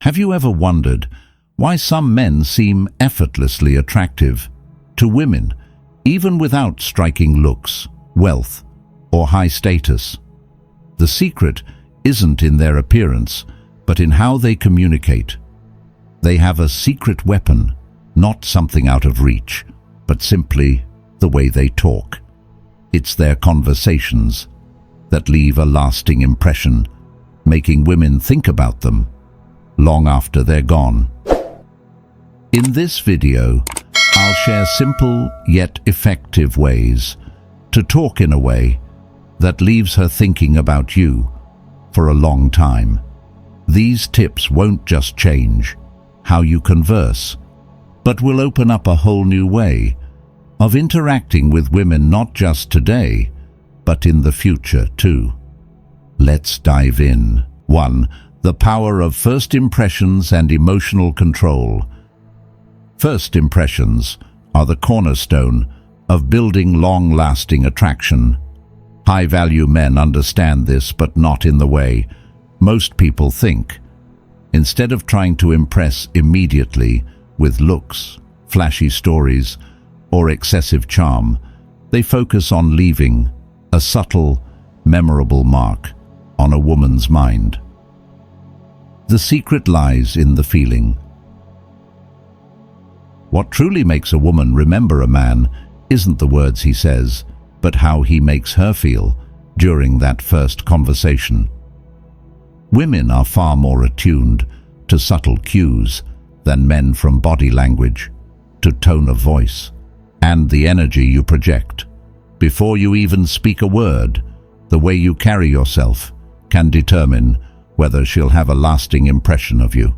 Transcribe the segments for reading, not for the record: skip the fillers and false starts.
Have you ever wondered why some men seem effortlessly attractive to women, even without striking looks, wealth, or high status? The secret isn't in their appearance, but in how they communicate. They have a secret weapon, not something out of reach, but simply the way they talk. It's their conversations that leave a lasting impression, making women think about them long after they're gone. In this video, I'll share simple yet effective ways to talk in a way that leaves her thinking about you for a long time. These tips won't just change how you converse, but will open up a whole new way of interacting with women, not just today, but in the future too. Let's dive in. 1. The power of first impressions and emotional control. First impressions are the cornerstone of building long-lasting attraction. High-value men understand this, but not in the way most people think. Instead of trying to impress immediately with looks, flashy stories, or excessive charm, they focus on leaving a subtle, memorable mark on a woman's mind. The secret lies in the feeling. What truly makes a woman remember a man isn't the words he says, but how he makes her feel during that first conversation. Women are far more attuned to subtle cues than men, from body language to tone of voice and the energy you project. Before you even speak a word, the way you carry yourself can determine whether she'll have a lasting impression of you.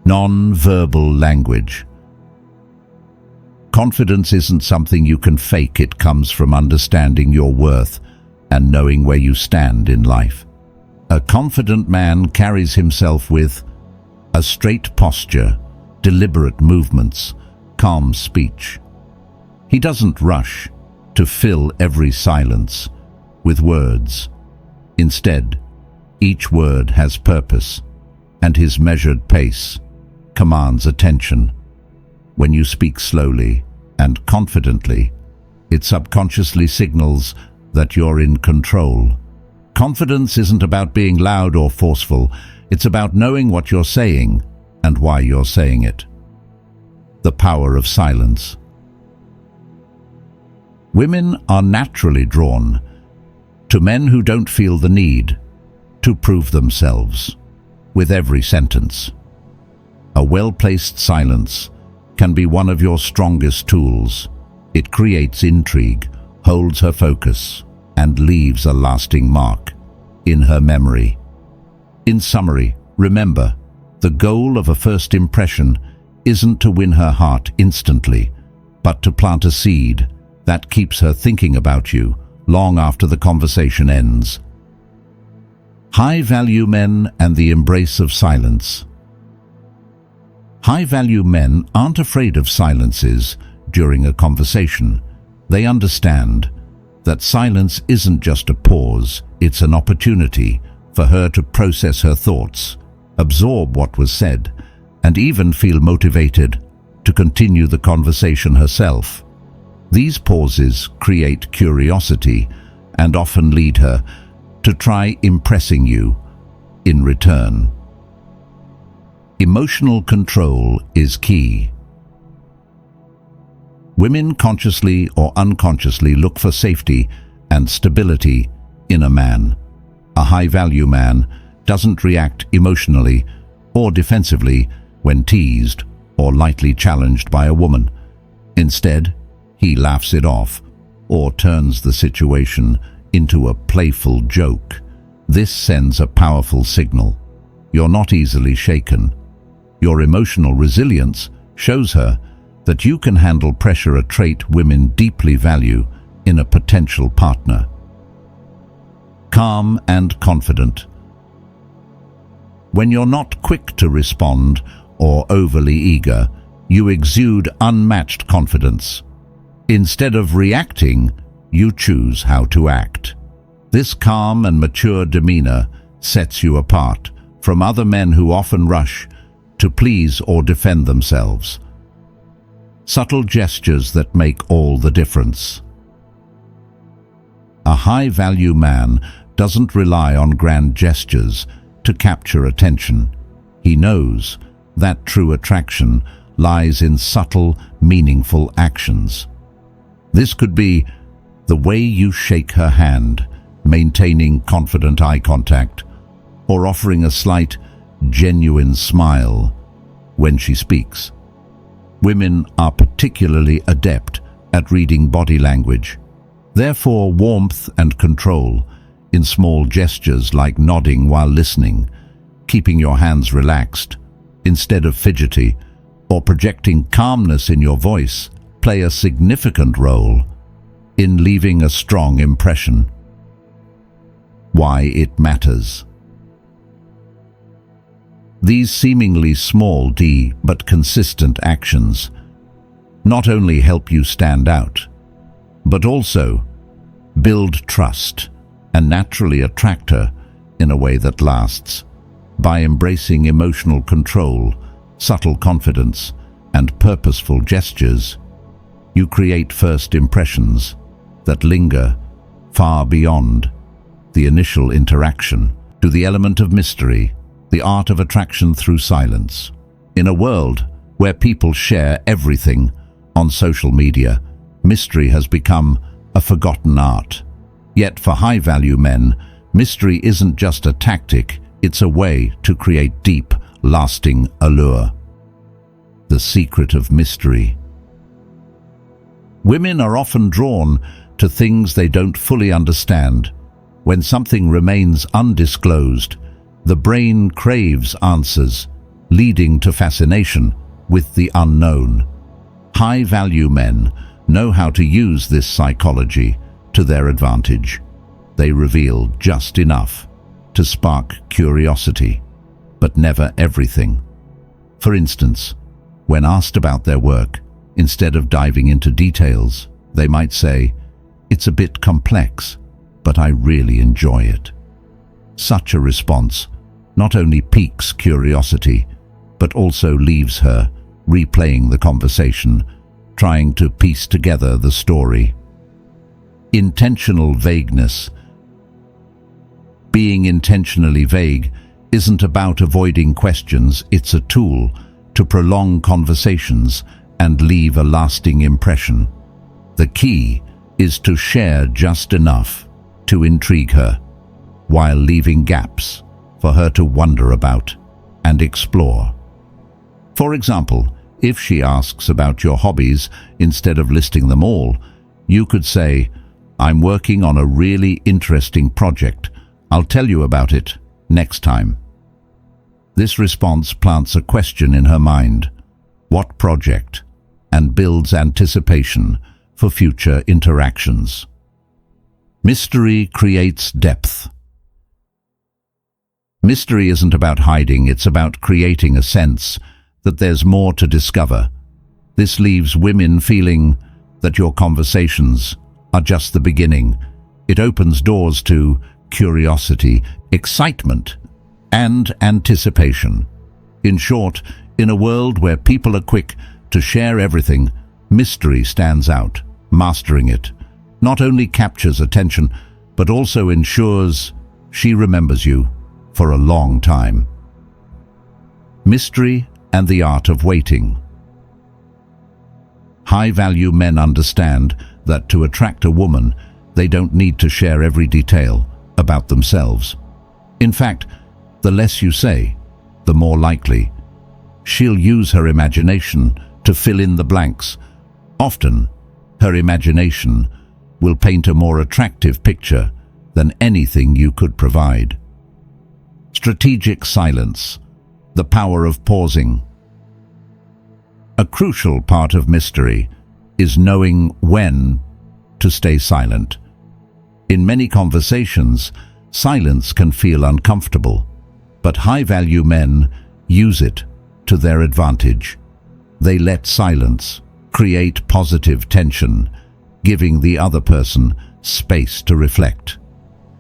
Non-verbal language. Confidence isn't something you can fake. It comes from understanding your worth and knowing where you stand in life. A confident man carries himself with a straight posture, deliberate movements, calm speech. He doesn't rush to fill every silence with words. Instead, each word has purpose, and his measured pace commands attention. When you speak slowly and confidently, it subconsciously signals that you're in control. Confidence isn't about being loud or forceful. It's about knowing what you're saying and why you're saying it. The power of silence. Women are naturally drawn to men who don't feel the need to prove themselves with every sentence. A well-placed silence can be one of your strongest tools. It creates intrigue, holds her focus, and leaves a lasting mark in her memory. In summary, remember, the goal of a first impression isn't to win her heart instantly, but to plant a seed that keeps her thinking about you long after the conversation ends. High-value men and the embrace of silence. High-value men aren't afraid of silences during a conversation. They understand that silence isn't just a pause, it's an opportunity for her to process her thoughts, absorb what was said, and even feel motivated to continue the conversation herself. These pauses create curiosity and often lead her to try impressing you in return. Emotional control is key. Women consciously or unconsciously look for safety and stability in a man. A high-value man doesn't react emotionally or defensively when teased or lightly challenged by a woman. Instead, he laughs it off or turns the situation into a playful joke. This sends a powerful signal. You're not easily shaken. Your emotional resilience shows her that you can handle pressure, a trait women deeply value in a potential partner. Calm and confident. When you're not quick to respond or overly eager, you exude unmatched confidence. Instead of reacting, you choose how to act. This calm and mature demeanor sets you apart from other men who often rush to please or defend themselves. Subtle gestures that make all the difference. A high-value man doesn't rely on grand gestures to capture attention. He knows that true attraction lies in subtle, meaningful actions. This could be the way you shake her hand, maintaining confident eye contact, or offering a slight, genuine smile when she speaks. Women are particularly adept at reading body language. Therefore, warmth and control in small gestures like nodding while listening, keeping your hands relaxed instead of fidgety, or projecting calmness in your voice play a significant role in leaving a strong impression. Why it matters. These seemingly small but consistent actions not only help you stand out, but also build trust and naturally attract her in a way that lasts. By embracing emotional control, subtle confidence, and purposeful gestures, you create first impressions that linger far beyond the initial interaction. To the element of mystery, the art of attraction through silence. In a world where people share everything on social media, mystery has become a forgotten art. Yet for high-value men, mystery isn't just a tactic, it's a way to create deep, lasting allure. The secret of mystery. Women are often drawn to things they don't fully understand. When something remains undisclosed, the brain craves answers, leading to fascination with the unknown. High-value men know how to use this psychology to their advantage. They reveal just enough to spark curiosity, but never everything. For instance, when asked about their work, instead of diving into details, they might say, "It's a bit complex, but I really enjoy it." Such a response not only piques curiosity, but also leaves her replaying the conversation, trying to piece together the story. Intentional vagueness. Being intentionally vague isn't about avoiding questions, it's a tool to prolong conversations and leave a lasting impression. The key is to share just enough to intrigue her, while leaving gaps for her to wonder about and explore. For example, if she asks about your hobbies instead of listing them all, you could say, "I'm working on a really interesting project. I'll tell you about it next time." This response plants a question in her mind, "What project?" and builds anticipation for future interactions. Mystery creates depth. Mystery isn't about hiding, it's about creating a sense that there's more to discover. This leaves women feeling that your conversations are just the beginning. It opens doors to curiosity, excitement, and anticipation. In short, in a world where people are quick to share everything, mystery stands out. Mastering it not only captures attention, but also ensures she remembers you for a long time. Mystery and the art of waiting. High-value men understand that to attract a woman, they don't need to share every detail about themselves. In fact, the less you say, the more likely she'll use her imagination to fill in the blanks. Often, her imagination will paint a more attractive picture than anything you could provide. Strategic silence, the power of pausing. A crucial part of mystery is knowing when to stay silent. In many conversations, silence can feel uncomfortable, but high-value men use it to their advantage. They let silence create positive tension, giving the other person space to reflect.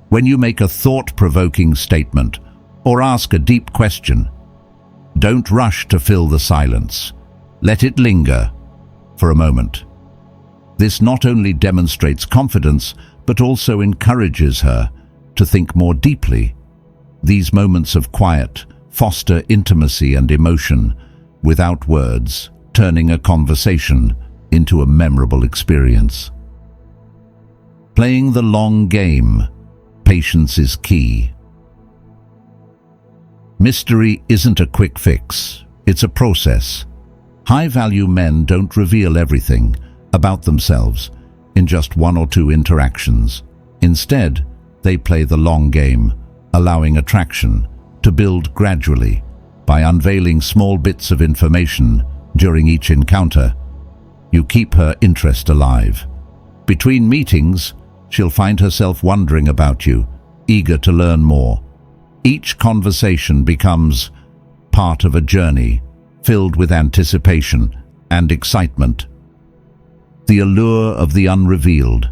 When you make a thought-provoking statement or ask a deep question. Don't rush to fill the silence. Let it linger for a moment. This not only demonstrates confidence, but also encourages her to think more deeply. These moments of quiet foster intimacy and emotion without words, turning a conversation into a memorable experience. Playing the long game. Patience is key. Mystery isn't a quick fix, it's a process. High-value men don't reveal everything about themselves in just one or two interactions. Instead, they play the long game, allowing attraction to build gradually by unveiling small bits of information during each encounter. You keep her interest alive. Between meetings, she'll find herself wondering about you, eager to learn more. Each conversation becomes part of a journey filled with anticipation and excitement. The allure of the unrevealed.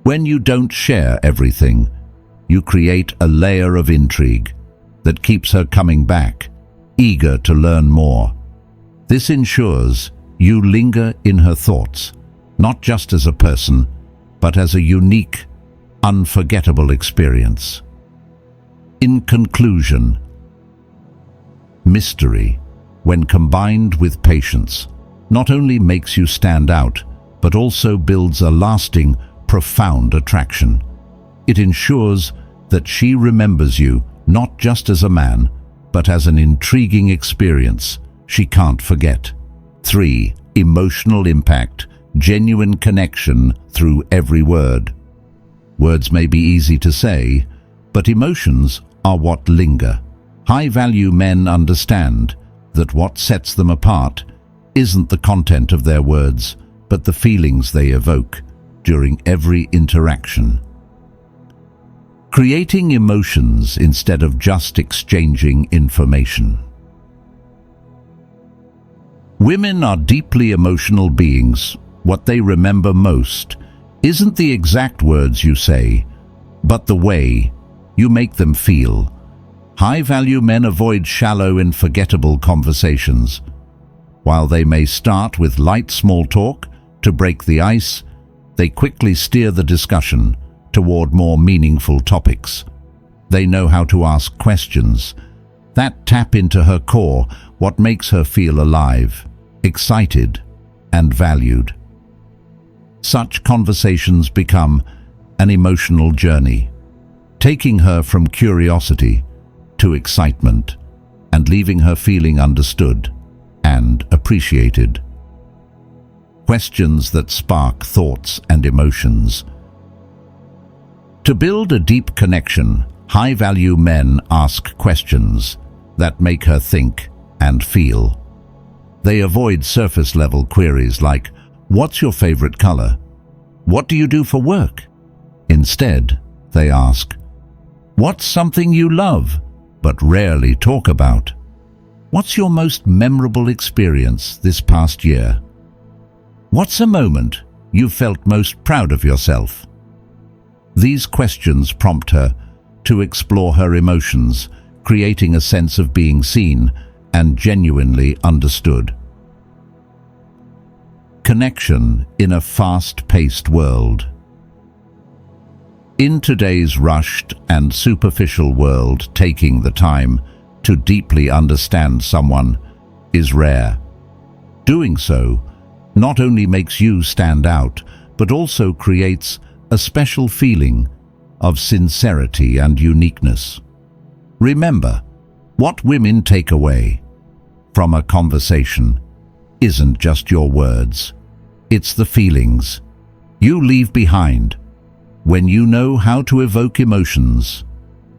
When you don't share everything, you create a layer of intrigue that keeps her coming back, eager to learn more. This ensures you linger in her thoughts, not just as a person, but as a unique, unforgettable experience. In conclusion, mystery, when combined with patience, not only makes you stand out, but also builds a lasting, profound attraction. It ensures that she remembers you not just as a man, but as an intriguing experience she can't forget. 3. Emotional impact, genuine connection through every word. Words may be easy to say, but emotions are what linger. High-value men understand that what sets them apart isn't the content of their words, but the feelings they evoke during every interaction. Creating emotions instead of just exchanging information. Women are deeply emotional beings. What they remember most isn't the exact words you say, but the way you make them feel. High-value men avoid shallow and forgettable conversations. While they may start with light small talk to break the ice, they quickly steer the discussion toward more meaningful topics. They know how to ask questions that tap into her core, what makes her feel alive, excited, and valued. Such conversations become an emotional journey, taking her from curiosity to excitement and leaving her feeling understood and appreciated. Questions that spark thoughts and emotions. To build a deep connection, high-value men ask questions that make her think and feel. They avoid surface-level queries like, "What's your favorite color? What do you do for work?" Instead, they ask, "What's something you love but rarely talk about? What's your most memorable experience this past year? What's a moment you felt most proud of yourself?" These questions prompt her to explore her emotions, creating a sense of being seen and genuinely understood. Connection in a fast-paced world. In today's rushed and superficial world, taking the time to deeply understand someone is rare. Doing so not only makes you stand out, but also creates a special feeling of sincerity and uniqueness. Remember, what women take away from a conversation isn't just your words, it's the feelings you leave behind. When you know how to evoke emotions,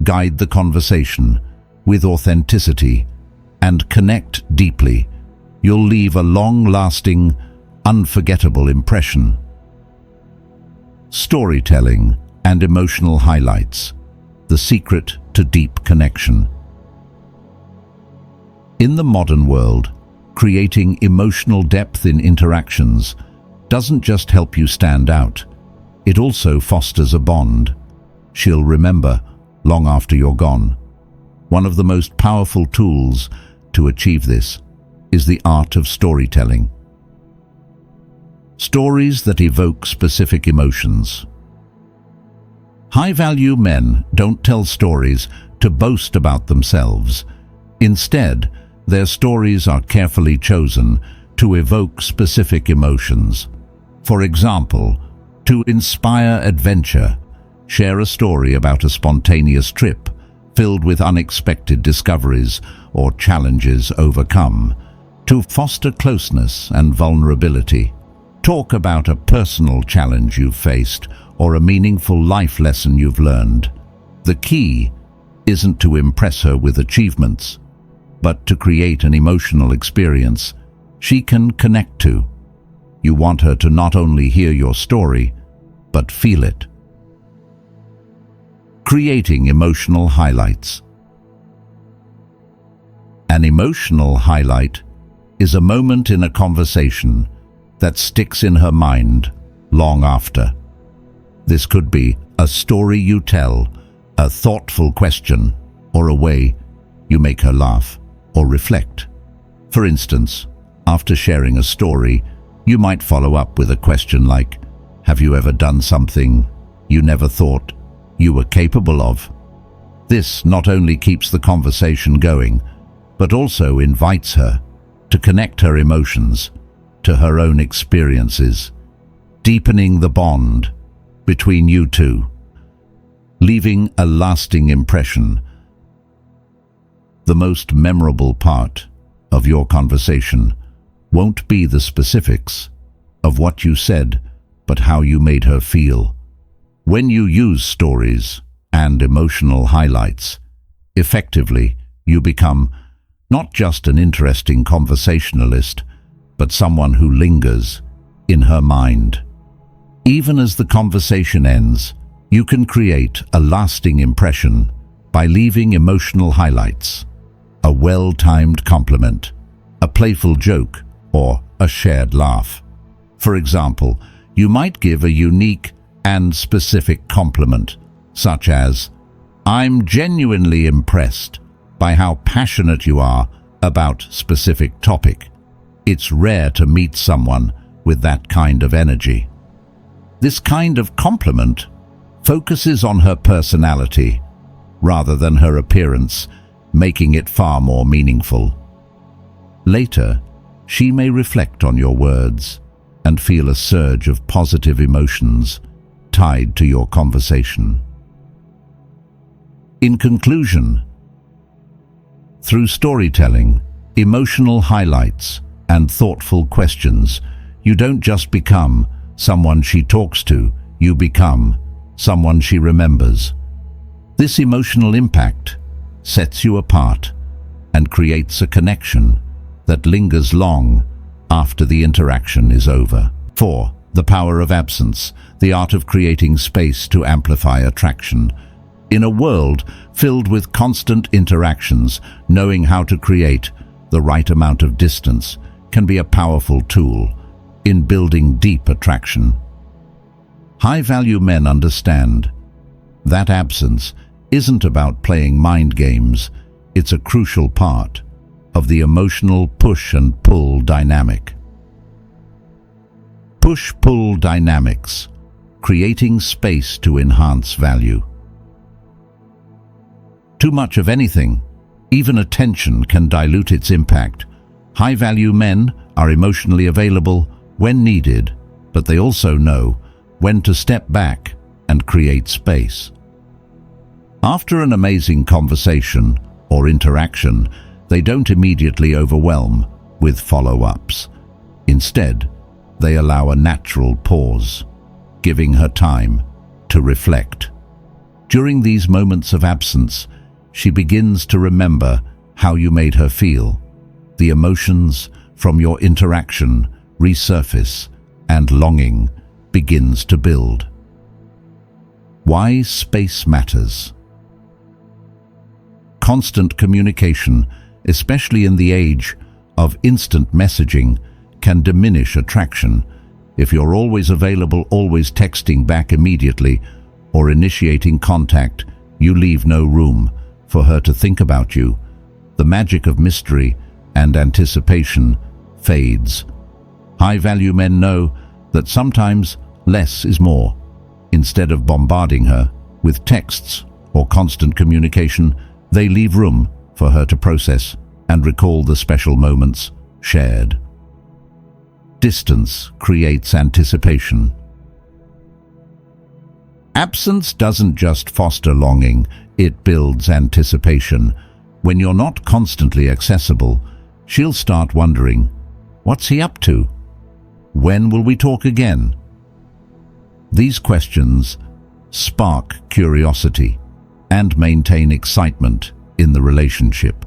guide the conversation with authenticity, and connect deeply, you'll leave a long-lasting, unforgettable impression. Storytelling and emotional highlights, the secret to deep connection. In the modern world, creating emotional depth in interactions doesn't just help you stand out, it also fosters a bond. She'll remember long after you're gone. One of the most powerful tools to achieve this is the art of storytelling. Stories that evoke specific emotions. High-value men don't tell stories to boast about themselves. Instead, their stories are carefully chosen to evoke specific emotions. For example, to inspire adventure, share a story about a spontaneous trip filled with unexpected discoveries or challenges overcome. To foster closeness and vulnerability, talk about a personal challenge you've faced or a meaningful life lesson you've learned. The key isn't to impress her with achievements, but to create an emotional experience she can connect to. You want her to not only hear your story, but feel it. Creating emotional highlights. An emotional highlight is a moment in a conversation that sticks in her mind long after. This could be a story you tell, a thoughtful question, or a way you make her laugh or reflect. For instance, after sharing a story, you might follow up with a question like, "Have you ever done something you never thought you were capable of?" This not only keeps the conversation going, but also invites her to connect her emotions to her own experiences, deepening the bond between you two, leaving a lasting impression. The most memorable part of your conversation won't be the specifics of what you said, but how you made her feel. When you use stories and emotional highlights effectively, you become not just an interesting conversationalist, but someone who lingers in her mind. Even as the conversation ends, you can create a lasting impression by leaving emotional highlights, a well-timed compliment, a playful joke, or a shared laugh. For example, you might give a unique and specific compliment, such as, "I'm genuinely impressed by how passionate you are about specific topic. It's rare to meet someone with that kind of energy." This kind of compliment focuses on her personality rather than her appearance, making it far more meaningful. Later, she may reflect on your words and feel a surge of positive emotions tied to your conversation. In conclusion, through storytelling, emotional highlights, and thoughtful questions, you don't just become someone she talks to, you become someone she remembers. This emotional impact sets you apart and creates a connection that lingers long after the interaction is over. 4. The power of absence, the art of creating space to amplify attraction. In a world filled with constant interactions, knowing how to create the right amount of distance can be a powerful tool in building deep attraction. High-value men understand that absence isn't about playing mind games, it's a crucial part of the emotional push and pull dynamic. Push-pull dynamics, creating space to enhance value. Too much of anything, even attention, can dilute its impact. High-value men are emotionally available when needed, but they also know when to step back and create space. After an amazing conversation or interaction, they don't immediately overwhelm with follow-ups. Instead, they allow a natural pause, giving her time to reflect. During these moments of absence, she begins to remember how you made her feel. The emotions from your interaction resurface and longing begins to build. Why space matters. Constant communication, especially in the age of instant messaging, can diminish attraction. If you're always available, always texting back immediately, or initiating contact you leave no room for her to think about you. The magic of mystery and anticipation fades. High-value men know that sometimes less is more. Instead of bombarding her with texts or constant communication, they leave room for her to process and recall the special moments shared. Distance creates anticipation. Absence doesn't just foster longing, it builds anticipation. When you're not constantly accessible, she'll start wondering, what's he up to? When will we talk again? These questions spark curiosity and maintain excitement in the relationship.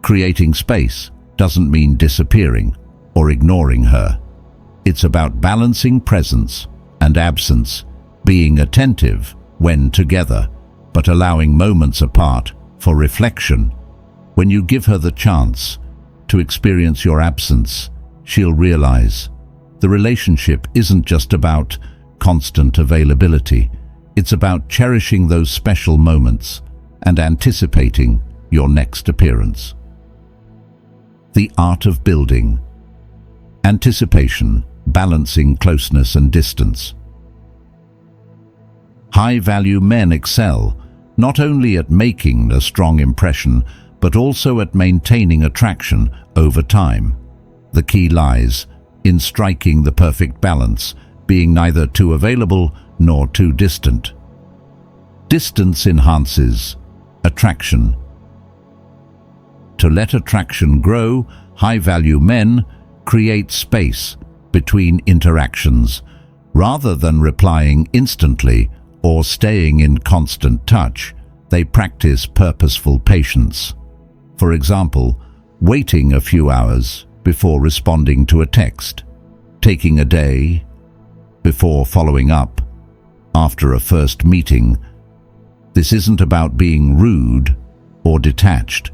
Creating space doesn't mean disappearing or ignoring her. It's about balancing presence and absence, being attentive when together, but allowing moments apart for reflection. When you give her the chance to experience your absence, she'll realize the relationship isn't just about constant availability. It's about cherishing those special moments and anticipating your next appearance. The art of building. Anticipation, balancing closeness and distance. High-value men excel not only at making a strong impression, but also at maintaining attraction over time. The key lies in striking the perfect balance, being neither too available nor too distant. Distance enhances attraction. To let attraction grow, high-value men create space between interactions. Rather than replying instantly or staying in constant touch, they practice purposeful patience. For example, waiting a few hours before responding to a text, taking a day before following up after a first meeting. This isn't about being rude or detached.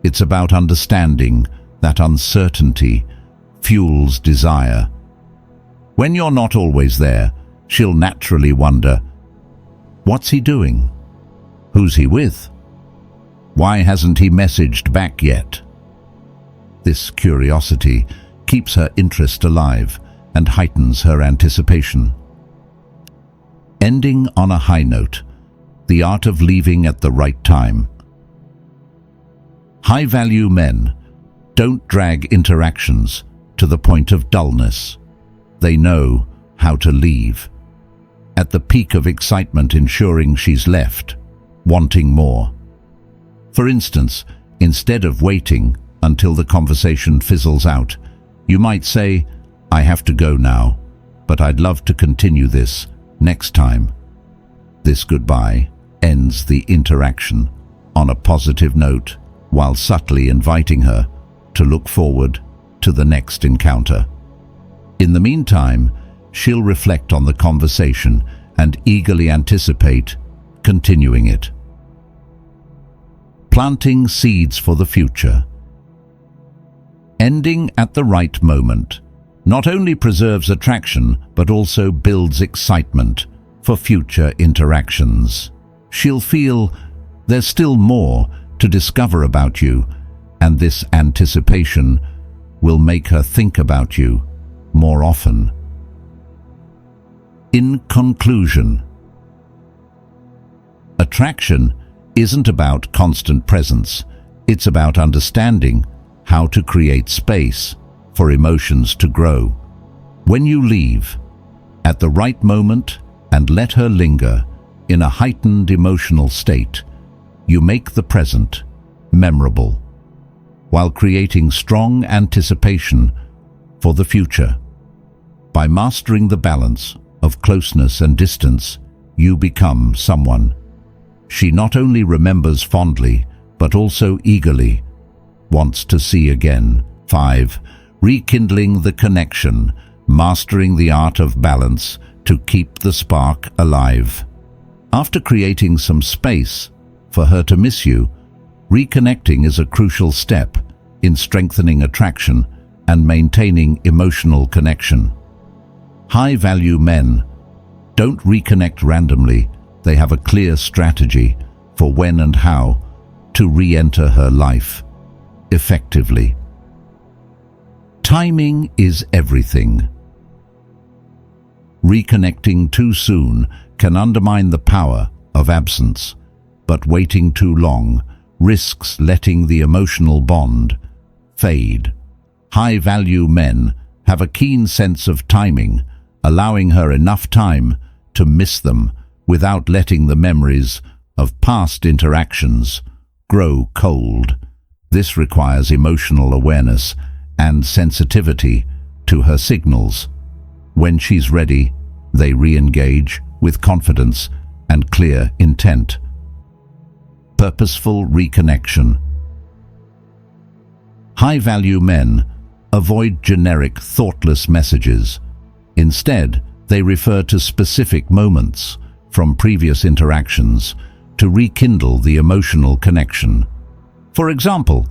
It's about understanding that uncertainty fuels desire. When you're not always there, she'll naturally wonder, what's he doing? Who's he with? Why hasn't he messaged back yet? This curiosity keeps her interest alive and heightens her anticipation. Ending on a high note. The art of leaving at the right time. High-value men don't drag interactions to the point of dullness. They know how to leave at the peak of excitement, ensuring she's left wanting more. For instance, instead of waiting until the conversation fizzles out, you might say, I have to go now, but I'd love to continue this next time. This goodbye ends the interaction on a positive note, while subtly inviting her to look forward to the next encounter. In the meantime, she'll reflect on the conversation and eagerly anticipate continuing it. Planting seeds for the future. Ending at the right moment not only preserves attraction, but also builds excitement for future interactions. She'll feel there's still more to discover about you, and this anticipation will make her think about you more often. In conclusion, attraction isn't about constant presence. It's about understanding how to create space for emotions to grow. When you leave at the right moment and let her linger in a heightened emotional state, you make the present memorable, while creating strong anticipation for the future. By mastering the balance of closeness and distance, you become someone she not only remembers fondly, but also eagerly wants to see again. 5. Rekindling the connection, mastering the art of balance to keep the spark alive. After creating some space for her to miss you, reconnecting is a crucial step in strengthening attraction and maintaining emotional connection. High-value men don't reconnect randomly. They have a clear strategy, for when and how to re-enter her life effectively. Timing is everything. Reconnecting too soon can undermine the power of absence, but waiting too long risks letting the emotional bond fade. High-value men have a keen sense of timing, allowing her enough time to miss them without letting the memories of past interactions grow cold. This requires emotional awareness and sensitivity to her signals. When she's ready, they re-engage with confidence and clear intent. Purposeful reconnection. High-value men avoid generic, thoughtless messages. Instead, they refer to specific moments from previous interactions to rekindle the emotional connection. For example,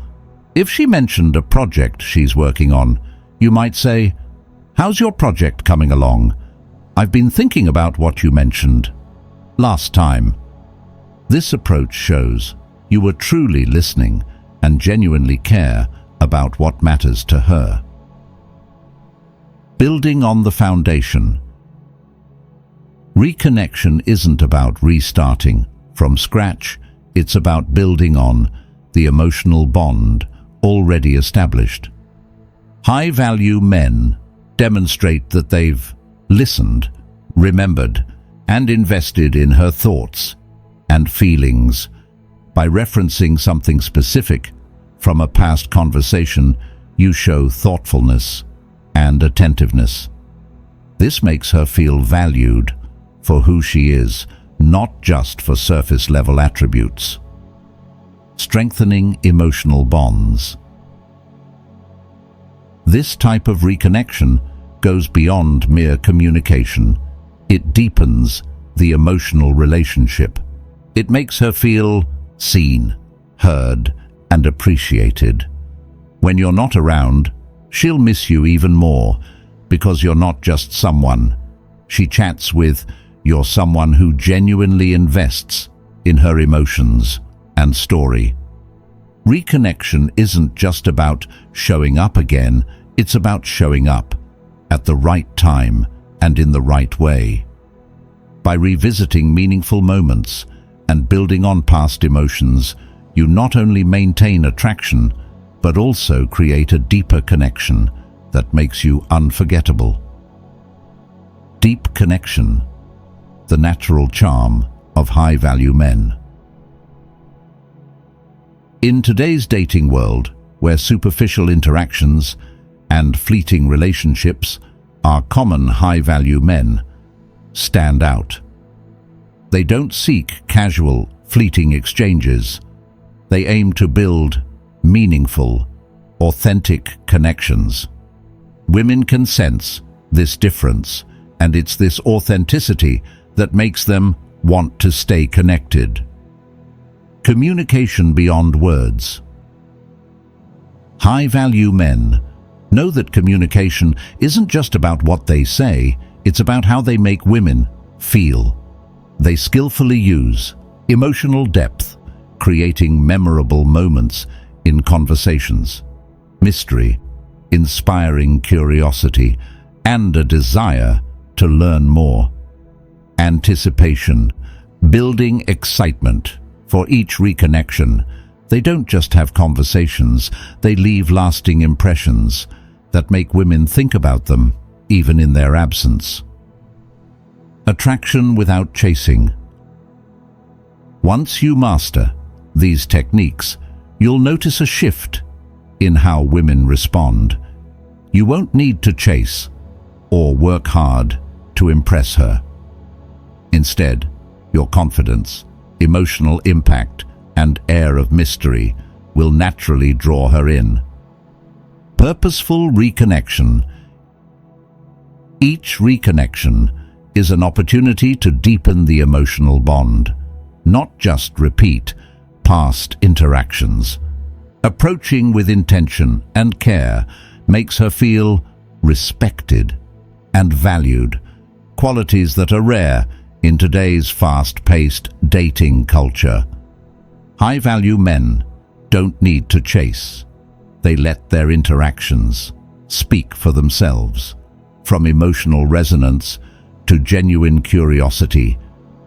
if she mentioned a project she's working on, you might say, "How's your project coming along? I've been thinking about what you mentioned last time." This approach shows you were truly listening and genuinely care about what matters to her. Building on the foundation. Reconnection isn't about restarting from scratch, it's about building on the emotional bond already established. High-value men demonstrate that they've listened, remembered, and invested in her thoughts and feelings. By referencing something specific from a past conversation, you show thoughtfulness and attentiveness. This makes her feel valued for who she is, not just for surface-level attributes. Strengthening emotional bonds. This type of reconnection goes beyond mere communication. It deepens the emotional relationship. It makes her feel seen, heard, and appreciated. When you're not around, she'll miss you even more because you're not just someone she chats with, you're someone who genuinely invests in her emotions and story. Reconnection isn't just about showing up again, it's about showing up at the right time and in the right way. By revisiting meaningful moments and building on past emotions, you not only maintain attraction, but also create a deeper connection that makes you unforgettable. Deep connection, the natural charm of high-value men. In today's dating world, where superficial interactions and fleeting relationships are common, high-value men stand out. They don't seek casual, fleeting exchanges. They aim to build meaningful, authentic connections. Women can sense this difference, and it's this authenticity that makes them want to stay connected. Communication beyond words. High-value men know that communication isn't just about what they say, it's about how they make women feel. They skillfully use emotional depth, creating memorable moments in conversations, mystery, inspiring curiosity, and a desire to learn more. Anticipation, building excitement for each reconnection. They don't just have conversations, they leave lasting impressions that make women think about them, even in their absence. Attraction without chasing. Once you master these techniques, you'll notice a shift in how women respond. You won't need to chase or work hard to impress her. Instead, your confidence, emotional impact, and air of mystery will naturally draw her in. Purposeful reconnection. Each reconnection is an opportunity to deepen the emotional bond, not just repeat past interactions. Approaching with intention and care makes her feel respected and valued, qualities that are rare in today's fast-paced dating culture. High-value men don't need to chase. They let their interactions speak for themselves. From emotional resonance to genuine curiosity,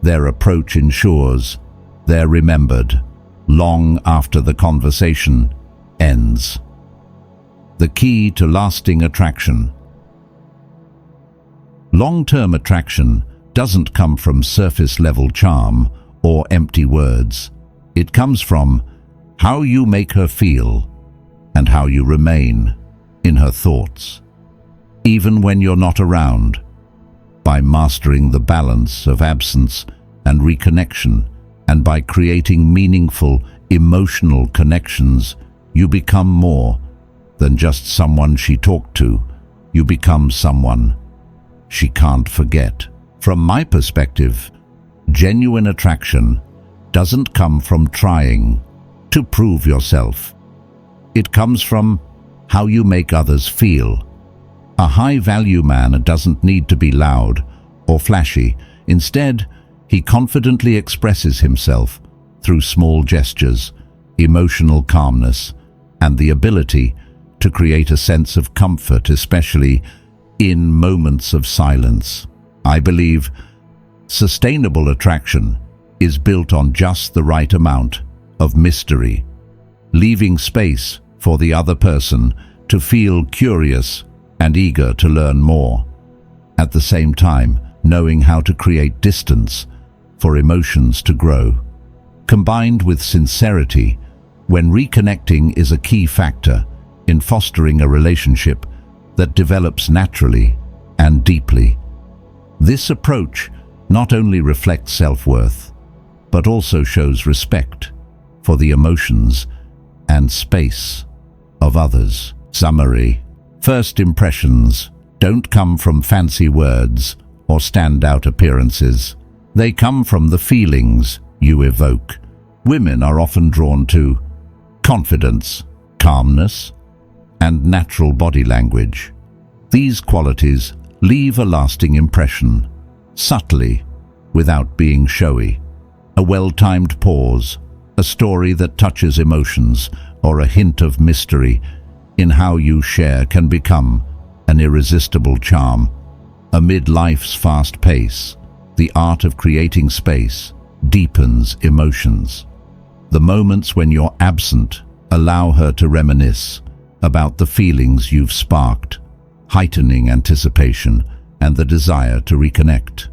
their approach ensures they're remembered long after the conversation ends. The key to lasting attraction. Long-term attraction doesn't come from surface-level charm or empty words. It comes from how you make her feel and how you remain in her thoughts, even when you're not around. By mastering the balance of absence and reconnection, and by creating meaningful emotional connections, you become more than just someone she talked to. You become someone she can't forget. From my perspective, genuine attraction doesn't come from trying to prove yourself. It comes from how you make others feel. A high-value man doesn't need to be loud or flashy. Instead, he confidently expresses himself through small gestures, emotional calmness, and the ability to create a sense of comfort, especially in moments of silence. I believe sustainable attraction is built on just the right amount of mystery, leaving space for the other person to feel curious and eager to learn more. At the same time, knowing how to create distance for emotions to grow. Combined with sincerity, when reconnecting is a key factor in fostering a relationship that develops naturally and deeply. This approach not only reflects self-worth, but also shows respect for the emotions and space of others. Summary. First impressions don't come from fancy words or standout appearances. They come from the feelings you evoke. Women are often drawn to confidence, calmness, and natural body language. These qualities leave a lasting impression, subtly, without being showy. A well-timed pause, a story that touches emotions, or a hint of mystery in how you share can become an irresistible charm. Amid life's fast pace, the art of creating space deepens emotions. The moments when you're absent allow her to reminisce about the feelings you've sparked, heightening anticipation and the desire to reconnect.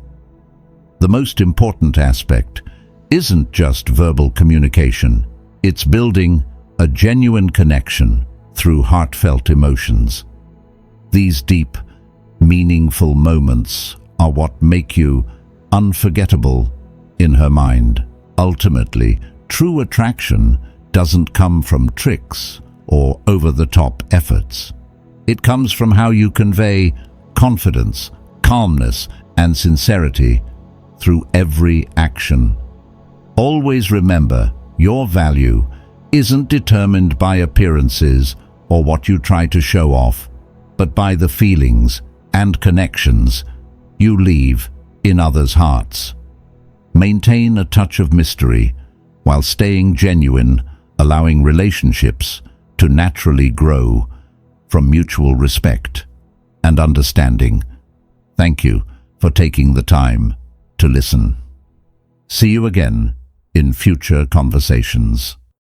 The most important aspect isn't just verbal communication, it's building a genuine connection through heartfelt emotions. These deep, meaningful moments are what make you unforgettable in her mind. Ultimately, true attraction doesn't come from tricks or over-the-top efforts. It comes from how you convey confidence, calmness, and sincerity through every action. Always remember, your value isn't determined by appearances or what you try to show off, but by the feelings and connections you leave in others' hearts. Maintain a touch of mystery while staying genuine, allowing relationships to naturally grow from mutual respect and understanding. Thank you for taking the time to listen. See you again in future conversations.